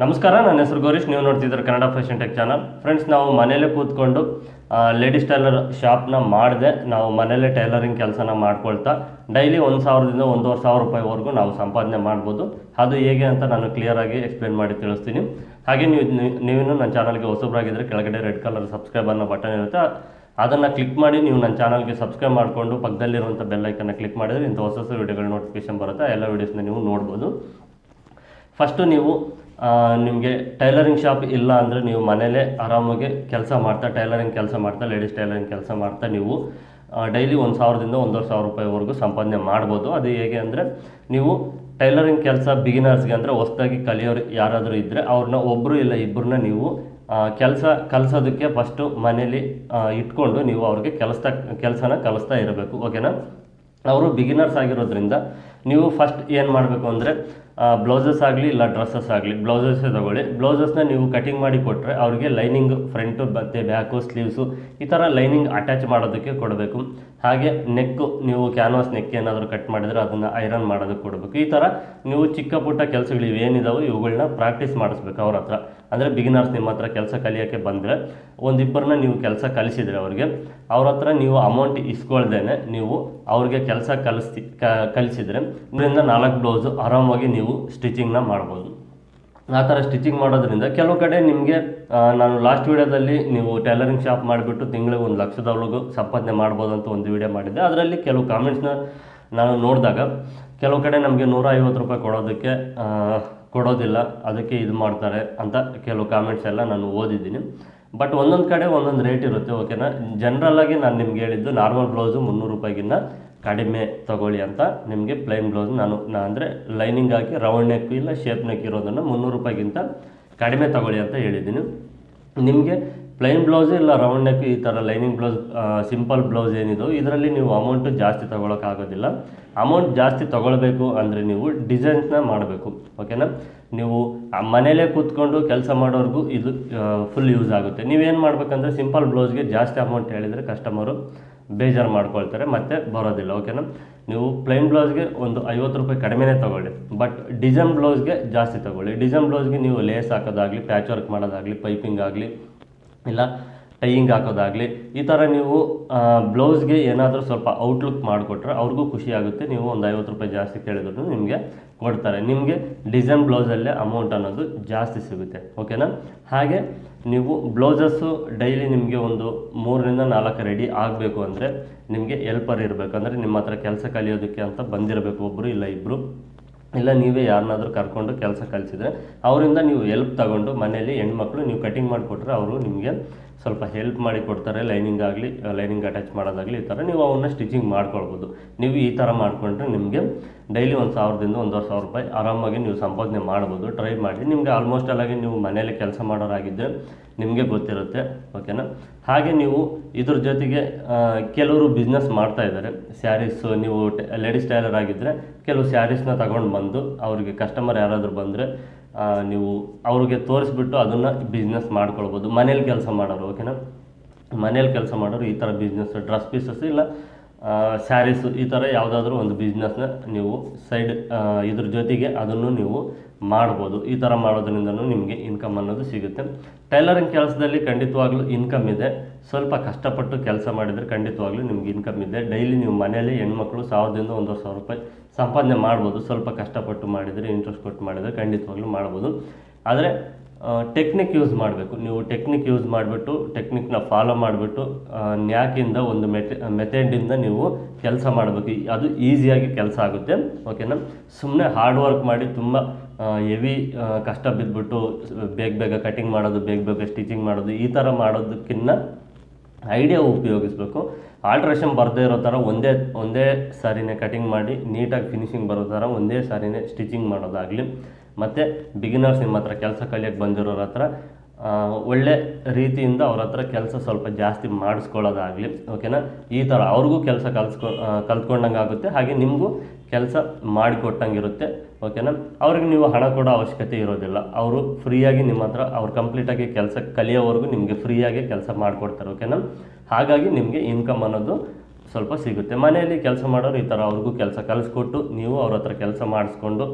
ನಮಸ್ಕಾರ, ನನ್ನ ಹೆಸರು ಗೌರೀಶ್. ನೀವು ನೋಡ್ತಿದ್ದೀರ Kannada fashion tech channel. Friends, ನಾವು ಮನೇಲೇ ಕೂತ್ಕೊಂಡು ಲೇಡೀಸ್ ಟೈಲರ್ ಶಾಪ್ನ ಮಾಡಿದೆ ನಾವು ಮನೇಲೇ ಟೈಲರಿಂಗ್ ಕೆಲಸನ ಮಾಡ್ಕೊಳ್ತಾ ಡೈಲಿ 1,000ದಿಂದ 1,500 ರೂಪಾಯಿವರೆಗೂ ನಾವು ಸಂಪಾದನೆ ಮಾಡ್ಬೋದು. ಅದು ಹೇಗೆ ಅಂತ ನಾನು ಕ್ಲಿಯರಾಗಿ ಎಕ್ಸ್ಪ್ಲೇನ್ ಮಾಡಿ ತಿಳಿಸ್ತೀನಿ. ಹಾಗೆ ನೀವಿನ್ನೂ ನನ್ನ ಚಾನಲ್ಗೆ ಹೊಸಬರಾಗಿದ್ದರೆ ಕೆಳಗಡೆ ರೆಡ್ ಕಲರ್ ಸಬ್ಸ್ಕ್ರೈಬ್ ಅನ್ನೋ ಬಟನ್ ಇರುತ್ತೆ, ಅದನ್ನು ಕ್ಲಿಕ್ ಮಾಡಿ ನೀವು ನನ್ನ ಚಾನಲ್ಗೆ ಸಬ್ಸ್ಕ್ರೈಬ್ ಮಾಡಿಕೊಂಡು ಪಕ್ಕದಲ್ಲಿರುವಂಥ ಬೆಲ್ಲೈಕನ್ನು ಕ್ಲಿಕ್ ಮಾಡಿದರೆ ಇಂಥ ಹೊಸ ವೀಡಿಯೋಗಳ ನೋಟಿಫಿಕೇಶನ್ ಬರುತ್ತೆ. ಎಲ್ಲ ವೀಡಿಯೋಸ್ನ ನೀವು ನೋಡ್ಬೋದು. ಫಸ್ಟು ನೀವು ನಿಮಗೆ ಟೈಲರಿಂಗ್ ಶಾಪ್ ಇಲ್ಲ ಅಂದರೆ ನೀವು ಮನೇಲೇ ಆರಾಮಾಗಿ ಕೆಲಸ ಮಾಡ್ತಾ ಟೈಲರಿಂಗ್ ಕೆಲಸ ಮಾಡ್ತಾ ಲೇಡೀಸ್ ಟೈಲರಿಂಗ್ ಕೆಲಸ ಮಾಡ್ತಾ ನೀವು ಡೈಲಿ 1,000ದಿಂದ 1,500 ರೂಪಾಯಿವರೆಗೂ ಸಂಪಾದನೆ ಮಾಡ್ಬೋದು. ಅದು ಹೇಗೆ ಅಂದರೆ, ನೀವು ಟೈಲರಿಂಗ್ ಕೆಲಸ ಬಿಗಿನರ್ಸ್ಗೆ ಅಂದರೆ ಹೊಸದಾಗಿ ಕಲಿಯೋರು ಯಾರಾದರೂ ಇದ್ದರೆ ಅವ್ರನ್ನ ಒಬ್ಬರು ಇಲ್ಲ ಇಬ್ಬರನ್ನ ನೀವು ಕಲಿಸೋದಕ್ಕೆ ಫಸ್ಟು ಮನೇಲಿ ಇಟ್ಕೊಂಡು ನೀವು ಅವ್ರಿಗೆ ಕೆಲಸನ ಕಲಿಸ್ತಾ ಇರಬೇಕು. ಓಕೆನಾ? ಅವರು ಬಿಗಿನರ್ಸ್ ಆಗಿರೋದ್ರಿಂದ ನೀವು ಫಸ್ಟ್ ಏನು ಮಾಡಬೇಕು ಅಂದರೆ, ಬ್ಲೌಸಸ್ ಆಗಲಿ ಇಲ್ಲ ಡ್ರೆಸ್ಸಸ್ ಆಗಲಿ, ಬ್ಲೌಸಸ್ಸೇ ತೊಗೊಳ್ಳಿ. ಬ್ಲೌಸಸ್ನ ನೀವು ಕಟಿಂಗ್ ಮಾಡಿ ಕೊಟ್ಟರೆ ಅವ್ರಿಗೆ ಲೈನಿಂಗ್ ಫ್ರಂಟು ಮತ್ತು ಬ್ಯಾಕು ಸ್ಲೀವ್ಸು ಈ ಥರ ಲೈನಿಂಗ್ ಅಟ್ಯಾಚ್ ಮಾಡೋದಕ್ಕೆ ಕೊಡಬೇಕು. ಹಾಗೆ ನೆಕ್ಕು, ನೀವು ಕ್ಯಾನ್ವಾಸ್ ನೆಕ್ ಏನಾದರೂ ಕಟ್ ಮಾಡಿದರೆ ಅದನ್ನು ಐರನ್ ಮಾಡೋದಕ್ಕೆ ಕೊಡಬೇಕು. ಈ ಥರ ನೀವು ಚಿಕ್ಕ ಪುಟ್ಟ ಕೆಲಸಗಳು ಇವೇನಿದಾವೆ ಇವುಗಳನ್ನ ಪ್ರಾಕ್ಟೀಸ್ ಮಾಡಿಸ್ಬೇಕು ಅವ್ರ ಹತ್ರ. ಅಂದರೆ ಬಿಗಿನರ್ಸ್ ನಿಮ್ಮ ಹತ್ರ ಕೆಲಸ ಕಲಿಯೋಕ್ಕೆ ಬಂದರೆ ಒಂದಿಬ್ಬರನ್ನ ನೀವು ಕೆಲಸ ಕಲಿಸಿದರೆ ಅವ್ರ ಹತ್ರ ನೀವು ಅಮೌಂಟ್ ಇಸ್ಕೊಳ್ದೇನೆ ನೀವು ಅವ್ರಿಗೆ ಕೆಲಸ ಕಲಿಸಿದರೆ ಇದರಿಂದ 4 ಬ್ಲೌಸು ಆರಾಮಾಗಿ ನೀವು ಸ್ಟಿಚಿಂಗ್ನ ಮಾಡ್ಬೋದು. ಆ ಥರ ಸ್ಟಿಚಿಂಗ್ ಮಾಡೋದ್ರಿಂದ ಕೆಲವು ಕಡೆ ನಿಮಗೆ ನಾನು ಲಾಸ್ಟ್ ವೀಡಿಯೋದಲ್ಲಿ ನೀವು ಟೈಲರಿಂಗ್ ಶಾಪ್ ಮಾಡಿಬಿಟ್ಟು ತಿಂಗಳಿಗೆ 1,00,000ದವರೆಗೂ ಸಂಪಾದನೆ ಮಾಡ್ಬೋದು ಅಂತ ಒಂದು ವೀಡಿಯೋ ಮಾಡಿದ್ದೆ. ಅದರಲ್ಲಿ ಕೆಲವು ಕಾಮೆಂಟ್ಸ್ನ ನಾನು ನೋಡಿದಾಗ ಕೆಲವು ಕಡೆ ನಮಗೆ 150 ರೂಪಾಯಿ ಕೊಡೋದಿಲ್ಲ, ಅದಕ್ಕೆ ಇದು ಮಾಡ್ತಾರೆ ಅಂತ ಕೆಲವು ಕಾಮೆಂಟ್ಸ್ ಎಲ್ಲ ನಾನು ಓದಿದ್ದೀನಿ. ಬಟ್ ಒಂದೊಂದು ಕಡೆ ಒಂದೊಂದು ರೇಟ್ ಇರುತ್ತೆ. ಓಕೆನಾ? ಜನರಲ್ಲಾಗಿ ನಾನು ನಿಮ್ಗೆ ಹೇಳಿದ್ದು ನಾರ್ಮಲ್ ಬ್ಲೌಸು 300 ರೂಪಾಯಿಗಿನ್ನ ಕಡಿಮೆ ತೊಗೊಳ್ಳಿ ಅಂತ. ನಿಮಗೆ ಪ್ಲೈನ್ ಬ್ಲೌಸ್ ನಾನು ಅಂದರೆ ಲೈನಿಂಗ್ ಹಾಕಿ ರೌಂಡ್ ನೆಕ್ ಇಲ್ಲ ಶೇಪ್ ನೆಕ್ ಇರೋದನ್ನು 300 ರೂಪಾಯಿಗಿಂತ ಕಡಿಮೆ ತೊಗೊಳ್ಳಿ ಅಂತ ಹೇಳಿದ್ದೀನಿ. ನಿಮಗೆ ಪ್ಲೈನ್ ಬ್ಲೌಸ್ ಇಲ್ಲ ರೌಂಡ್ ನೆಕ್ ಈ ಥರ ಲೈನಿಂಗ್ ಬ್ಲೌಸ್ ಸಿಂಪಲ್ ಬ್ಲೌಸ್ ಏನಿದೋ ಇದರಲ್ಲಿ ನೀವು ಅಮೌಂಟು ಜಾಸ್ತಿ ತೊಗೊಳಕ್ಕಾಗೋದಿಲ್ಲ. ಅಮೌಂಟ್ ಜಾಸ್ತಿ ತೊಗೊಳ್ಬೇಕು ಅಂದರೆ ನೀವು ಡಿಸೈನ್ಸ್ನ ಮಾಡಬೇಕು. ಓಕೆನಾ? ನೀವು ಮನೇಲೇ ಕೂತ್ಕೊಂಡು ಕೆಲಸ ಮಾಡೋರ್ಗೂ ಇದು ಫುಲ್ ಯೂಸ್ ಆಗುತ್ತೆ. ನೀವೇನು ಮಾಡಬೇಕಂದ್ರೆ, ಸಿಂಪಲ್ ಬ್ಲೌಸ್ಗೆ ಜಾಸ್ತಿ ಅಮೌಂಟ್ ಹೇಳಿದರೆ ಕಸ್ಟಮರು ಬೇಜಾರು ಮಾಡ್ಕೊಳ್ತಾರೆ ಮತ್ತು ಬರೋದಿಲ್ಲ. ಓಕೆನಾ? ನೀವು ಪ್ಲೈನ್ ಬ್ಲೌಸ್ಗೆ ಒಂದು 50 ರೂಪಾಯಿ ಕಡಿಮೆನೇ ತೊಗೊಳ್ಳಿ, ಬಟ್ ಡಿಸೈನ್ ಬ್ಲೌಸ್ಗೆ ಜಾಸ್ತಿ ತೊಗೊಳ್ಳಿ. ಡಿಸೈನ್ ಬ್ಲೌಸ್ಗೆ ನೀವು ಲೇಸ್ ಹಾಕೋದಾಗಲಿ, ಪ್ಯಾಚ್ ವರ್ಕ್ ಮಾಡೋದಾಗಲಿ, ಪೈಪಿಂಗ್ ಆಗಲಿ ಇಲ್ಲ ಟೈಯಿಂಗ್ ಹಾಕೋದಾಗಲಿ ಈ ಥರ ನೀವು ಬ್ಲೌಸ್ಗೆ ಏನಾದರೂ ಸ್ವಲ್ಪ ಔಟ್ಲುಕ್ ಮಾಡಿಕೊಟ್ರೆ ಅವ್ರಿಗೂ ಖುಷಿ ಆಗುತ್ತೆ. ನೀವು ಒಂದು 50 ರೂಪಾಯಿ ಜಾಸ್ತಿ ಕೇಳಿದ್ರು ನಿಮಗೆ ಕೊಡ್ತಾರೆ. ನಿಮಗೆ ಡಿಸೈನ್ ಬ್ಲೌಸಲ್ಲೇ ಅಮೌಂಟ್ ಅನ್ನೋದು ಜಾಸ್ತಿ ಸಿಗುತ್ತೆ. ಓಕೆನಾ? ಹಾಗೆ ನೀವು ಬ್ಲೌಸಸ್ಸು ಡೈಲಿ ನಿಮಗೆ ಒಂದು 3ರಿಂದ 4 ರೆಡಿ ಆಗಬೇಕು ಅಂದರೆ ನಿಮಗೆ ಹೆಲ್ಪರ್ ಇರಬೇಕು. ಅಂದರೆ ನಿಮ್ಮ ಹತ್ರ ಕೆಲಸ ಕಲಿಯೋದಕ್ಕೆ ಅಂತ ಬಂದಿರಬೇಕು, ಒಬ್ಬರು ಇಲ್ಲ ಇಬ್ಬರು, ಇಲ್ಲ ನೀವೇ ಯಾರನ್ನಾದರೂ ಕರ್ಕೊಂಡು ಕೆಲಸ ಕಲಿಸಿದರೆ ಅವರಿಂದ ನೀವು ಹೆಲ್ಪ್ ತಗೊಂಡು ಮನೇಲಿ ಹೆಣ್ಮಕ್ಳು ನೀವು ಕಟಿಂಗ್ ಮಾಡಿಕೊಟ್ರೆ ಅವರು ನಿಮಗೆ ಸ್ವಲ್ಪ ಹೆಲ್ಪ್ ಮಾಡಿ ಕೊಡ್ತಾರೆ. ಲೈನಿಂಗ್ ಆಗಲಿ ಲೈನಿಂಗ್ ಅಟ್ಯಾಚ್ ಮಾಡೋದಾಗಲಿ ಈ ಥರ ನೀವು ಅವನ್ನ ಸ್ಟಿಚಿಂಗ್ ಮಾಡ್ಕೊಳ್ಬೋದು. ನೀವು ಈ ಥರ ಮಾಡಿಕೊಂಡ್ರೆ ನಿಮಗೆ ಡೈಲಿ 1,000ದಿಂದ 1,500 ರೂಪಾಯಿ ಆರಾಮಾಗಿ ನೀವು ಸಂಪಾದನೆ ಮಾಡ್ಬೋದು. ಟ್ರೈ ಮಾಡಿ. ನಿಮಗೆ ಆಲ್ಮೋಸ್ಟ್ ಅಲ್ಲಾಗಿ ನೀವು ಮನೇಲಿ ಕೆಲಸ ಮಾಡೋರಾಗಿದ್ದರೆ ನಿಮಗೆ ಗೊತ್ತಿರುತ್ತೆ. ಓಕೆನಾ? ಹಾಗೆ ನೀವು ಇದ್ರ ಜೊತೆಗೆ ಕೆಲವರು ಬಿಸ್ನೆಸ್ ಮಾಡ್ತಾಯಿದ್ದಾರೆ. ಸ್ಯಾರೀಸು, ನೀವು ಲೇಡೀಸ್ ಟೈಲರ್ ಆಗಿದ್ದರೆ ಕೆಲವು ಸ್ಯಾರೀಸ್ನ ತಗೊಂಡು ಬಂದು ಅವರಿಗೆ ಕಸ್ಟಮರ್ ಯಾರಾದರೂ ಬಂದರೆ ನೀವು ಅವ್ರಿಗೆ ತೋರಿಸ್ಬಿಟ್ಟು ಅದನ್ನು ಬಿಸ್ನೆಸ್ ಮಾಡ್ಕೊಳ್ಬೋದು. ಮನೇಲಿ ಕೆಲಸ ಮಾಡೋರು. ಓಕೆನಾ? ಮನೇಲಿ ಕೆಲಸ ಮಾಡೋರು ಈ ಥರ ಬಿಸ್ನೆಸ್, ಡ್ರೆಸ್ ಪೀಸಸ್ ಇಲ್ಲ ಸ್ಯಾರೀಸು ಈ ಥರ ಯಾವುದಾದ್ರೂ ಒಂದು ಬಿಸ್ನೆಸ್ನ ನೀವು ಸೈಡ್ ಇದ್ರ ಜೊತೆಗೆ ಅದನ್ನು ನೀವು ಮಾಡ್ಬೋದು. ಈ ಥರ ಮಾಡೋದ್ರಿಂದನೂ ನಿಮಗೆ ಇನ್ಕಮ್ ಅನ್ನೋದು ಸಿಗುತ್ತೆ. ಟೈಲರಿಂಗ್ ಕೆಲಸದಲ್ಲಿ ಖಂಡಿತವಾಗ್ಲೂ ಇನ್ಕಮ್ ಇದೆ. ಸ್ವಲ್ಪ ಕಷ್ಟಪಟ್ಟು ಕೆಲಸ ಮಾಡಿದರೆ ಖಂಡಿತವಾಗ್ಲೂ ನಿಮ್ಗೆ ಇನ್ಕಮ್ ಇದೆ. ಡೈಲಿ ನೀವು ಮನೇಲಿ ಹೆಣ್ಮಕ್ಳು 1,000ದಿಂದ 1,500 ರೂಪಾಯಿ ಸಂಪಾದನೆ ಮಾಡ್ಬೋದು. ಸ್ವಲ್ಪ ಕಷ್ಟಪಟ್ಟು ಮಾಡಿದರೆ, ಇಂಟ್ರೆಸ್ಟ್ ಕೊಟ್ಟು ಮಾಡಿದರೆ ಖಂಡಿತವಾಗ್ಲೂ ಮಾಡ್ಬೋದು. ಆದರೆ ಟೆಕ್ನಿಕ್ ಯೂಸ್ ಮಾಡಬೇಕು. ನೀವು ಟೆಕ್ನಿಕ್ ಯೂಸ್ ಮಾಡಿಬಿಟ್ಟು ಟೆಕ್ನಿಕ್ನ ಫಾಲೋ ಮಾಡಿಬಿಟ್ಟು ನ್ಯಾಕಿಂದ ಒಂದು ಮೆಥಡಿಂದ ನೀವು ಕೆಲಸ ಮಾಡಬೇಕು. ಅದು ಈಸಿಯಾಗಿ ಕೆಲಸ ಆಗುತ್ತೆ. ಓಕೆನಾ? ಸುಮ್ಮನೆ ಹಾರ್ಡ್ ವರ್ಕ್ ಮಾಡಿ ತುಂಬ ಹೆವಿ ಕಷ್ಟ ಬಿದ್ದುಬಿಟ್ಟು ಬೇಗ ಕಟಿಂಗ್ ಮಾಡೋದು, ಬೇಗ ಸ್ಟಿಚಿಂಗ್ ಮಾಡೋದು ಈ ಥರ ಮಾಡೋದಕ್ಕಿಂತ ಐಡಿಯಾ ಉಪಯೋಗಿಸ್ಬೇಕು. ಆಲ್ಟ್ರೇಷನ್ ಬರದೇ ಇರೋ ಥರ ಒಂದೇ ಸಾರಿನೇ ಕಟಿಂಗ್ ಮಾಡಿ ನೀಟಾಗಿ ಫಿನಿಶಿಂಗ್ ಬರೋ ಥರ ಒಂದೇ ಸಾರಿನೇ ಸ್ಟಿಚಿಂಗ್ ಮಾಡೋದಾಗಲಿ, ಮತ್ತು ಬಿಗಿನರ್ಸ್ ನಿಮ್ಮ ಹತ್ರ ಕೆಲಸ ಕಲಿಯೋಕ್ಕೆ ಬಂದಿರೋರ ಹತ್ರ ಒಳ್ಳೆ ರೀತಿಯಿಂದ ಅವ್ರ ಹತ್ರ ಕೆಲಸ ಸ್ವಲ್ಪ ಜಾಸ್ತಿ ಮಾಡಿಸ್ಕೊಳ್ಳೋದಾಗಲಿ. ಓಕೆನಾ? ಈ ಥರ ಅವ್ರಿಗೂ ಕೆಲಸ ಕಲ್ತ್ಕೊಂಡಂಗೆ ಆಗುತ್ತೆ, ಹಾಗೆ ನಿಮಗೂ ಕೆಲಸ ಮಾಡಿಕೊಟ್ಟಂಗೆ ಇರುತ್ತೆ. ಓಕೆನಾ? ಅವ್ರಿಗೆ ನೀವು ಹಣ ಕೊಡೋ ಅವಶ್ಯಕತೆ ಇರೋದಿಲ್ಲ. ಅವರು ಫ್ರೀಯಾಗಿ ನಿಮ್ಮ ಹತ್ರ ಅವ್ರು ಕಂಪ್ಲೀಟಾಗಿ ಕೆಲಸ ಕಲಿಯೋವರೆಗೂ ನಿಮಗೆ ಫ್ರೀಯಾಗಿ ಕೆಲಸ ಮಾಡಿಕೊಡ್ತಾರೆ. ಓಕೆನಾ? ಹಾಗಾಗಿ ನಿಮಗೆ ಇನ್ಕಮ್ ಅನ್ನೋದು ಸ್ವಲ್ಪ ಸಿಗುತ್ತೆ. ಮನೆಯಲ್ಲಿ ಕೆಲಸ ಮಾಡೋರು ಈ ಥರ ಅವ್ರಿಗೂ ಕೆಲಸ ಕಲಿಸ್ಕೊಟ್ಟು ನೀವು ಅವ್ರ ಹತ್ರ ಕೆಲಸ ಮಾಡಿಸ್ಕೊಂಡು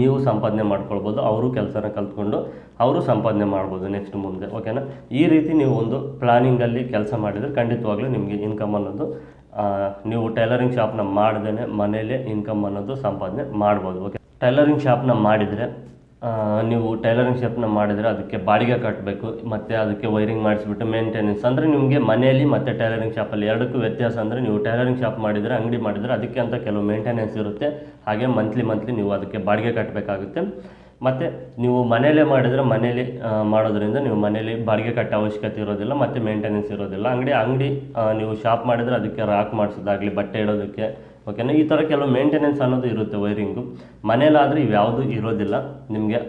ನೀವು ಸಂಪಾದನೆ ಮಾಡ್ಕೊಳ್ಬೋದು, ಅವರು ಕೆಲಸನ ಕಲ್ತ್ಕೊಂಡು ಅವರು ಸಂಪಾದನೆ ಮಾಡ್ಬೋದು ನೆಕ್ಸ್ಟ್ ಮುಂದೆ. ಓಕೆನಾ? ಈ ರೀತಿ ನೀವು ಒಂದು ಪ್ಲಾನಿಂಗಲ್ಲಿ ಕೆಲಸ ಮಾಡಿದರೆ ಖಂಡಿತವಾಗ್ಲೂ ನಿಮಗೆ ಇನ್ಕಮ್ ಅನ್ನೋದು ನೀವು ಟೈಲರಿಂಗ್ ಶಾಪ್ನ ಮಾಡ್ದೇ ಮನೇಲೇ ಇನ್ಕಮ್ ಅನ್ನೋದು ಸಂಪಾದನೆ ಮಾಡ್ಬೋದು. ಓಕೆ, ಟೈಲರಿಂಗ್ ಶಾಪ್ನ ಮಾಡಿದರೆ ನೀವು ಟೈಲರಿಂಗ್ ಶಾಪ್ನ ಮಾಡಿದರೆ ಅದಕ್ಕೆ ಬಾಡಿಗೆ ಕಟ್ಟಬೇಕು, ಮತ್ತು ಅದಕ್ಕೆ ವೈರಿಂಗ್ ಮಾಡಿಸ್ಬಿಟ್ಟು ಮೇಂಟೆನೆನ್ಸ್. ಅಂದರೆ ನಿಮಗೆ ಮನೆಯಲ್ಲಿ ಮತ್ತು ಟೈಲರಿಂಗ್ ಶಾಪಲ್ಲಿ ಎರಡಕ್ಕೂ ವ್ಯತ್ಯಾಸ ಅಂದರೆ, ನೀವು ಟೈಲರಿಂಗ್ ಶಾಪ್ ಮಾಡಿದರೆ, ಅಂಗಡಿ ಮಾಡಿದರೆ ಅದಕ್ಕೆ ಅಂತ ಕೆಲವು ಮೇಂಟೆನೆನ್ಸ್ ಇರುತ್ತೆ. ಹಾಗೆ ಮಂತ್ಲಿ ನೀವು ಅದಕ್ಕೆ ಬಾಡಿಗೆ ಕಟ್ಟಬೇಕಾಗುತ್ತೆ. ಮತ್ತು ನೀವು ಮನೆಯಲ್ಲೇ ಮಾಡಿದರೆ ಮನೇಲಿ ಮಾಡೋದ್ರಿಂದ ನೀವು ಮನೇಲಿ ಬಾಡಿಗೆ ಕಟ್ಟೋ ಅವಶ್ಯಕತೆ ಇರೋದಿಲ್ಲ ಮತ್ತು ಮೇಂಟೆನೆನ್ಸ್ ಇರೋದಿಲ್ಲ. ಅಂಗಡಿ ನೀವು ಶಾಪ್ ಮಾಡಿದರೆ ಅದಕ್ಕೆ ರಾಕ್ ಮಾಡಿಸೋದಾಗಲಿ, ಬಟ್ಟೆ ಇಡೋದಕ್ಕೆ, ಓಕೆನಾ, ಈ ಥರ ಕೆಲವು ಮೇಂಟೆನೆನ್ಸ್ ಅನ್ನೋದು ಇರುತ್ತೆ ವೈರಿಂಗು. ಮನೇಲಾದರೆ ಇವ್ಯಾವುದೂ ಇರೋದಿಲ್ಲ, ನಿಮಗೆ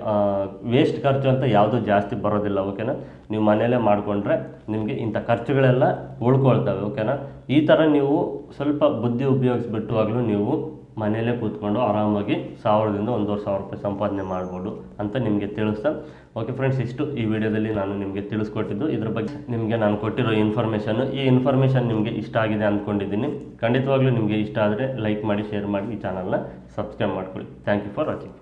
ವೇಸ್ಟ್ ಖರ್ಚು ಅಂತ ಯಾವುದೂ ಜಾಸ್ತಿ ಬರೋದಿಲ್ಲ. ಓಕೆನಾ? ನೀವು ಮನೆಯಲ್ಲೇ ಮಾಡಿಕೊಂಡ್ರೆ ನಿಮಗೆ ಇಂಥ ಖರ್ಚುಗಳೆಲ್ಲ ಉಳ್ಕೊಳ್ತವೆ. ಓಕೆನಾ? ಈ ಥರ ನೀವು ಸ್ವಲ್ಪ ಬುದ್ಧಿ ಉಪಯೋಗಿಸ್ಬಿಟ್ಟುವಾಗಲೂ ನೀವು ಮನೆಯಲ್ಲೇ ಕೂತ್ಕೊಂಡು ಆರಾಮಾಗಿ 1000ದಿಂದ 1,500 ರೂಪಾಯಿ ಸಂಪಾದನೆ ಮಾಡ್ಬೋದು ಅಂತ ನಿಮಗೆ ತಿಳಿಸ್ತಾ. ಓಕೆ ಫ್ರೆಂಡ್ಸ್, ಇಷ್ಟು ಈ ವಿಡಿಯೋದಲ್ಲಿ ನಾನು ನಿಮಗೆ ತಿಳಿಸ್ಕೊಟ್ಟಿದ್ದು. ಇದ್ರ ಬಗ್ಗೆ ನಿಮಗೆ ನಾನು ಕೊಟ್ಟಿರೋ ಈ ಇನ್ಫಾರ್ಮೇಷನ್ ನಿಮಗೆ ಇಷ್ಟ ಆಗಿದೆ ಅಂದ್ಕೊಂಡಿದ್ದೀನಿ. ಖಂಡಿತವಾಗ್ಲೂ ನಿಮಗೆ ಇಷ್ಟ ಆದರೆ ಲೈಕ್ ಮಾಡಿ, ಶೇರ್ ಮಾಡಿ, ಈ ಚಾನಲ್ನ ಸಬ್ಸ್ಕ್ರೈಬ್ ಮಾಡ್ಕೊಳ್ಳಿ. Thank you for watching.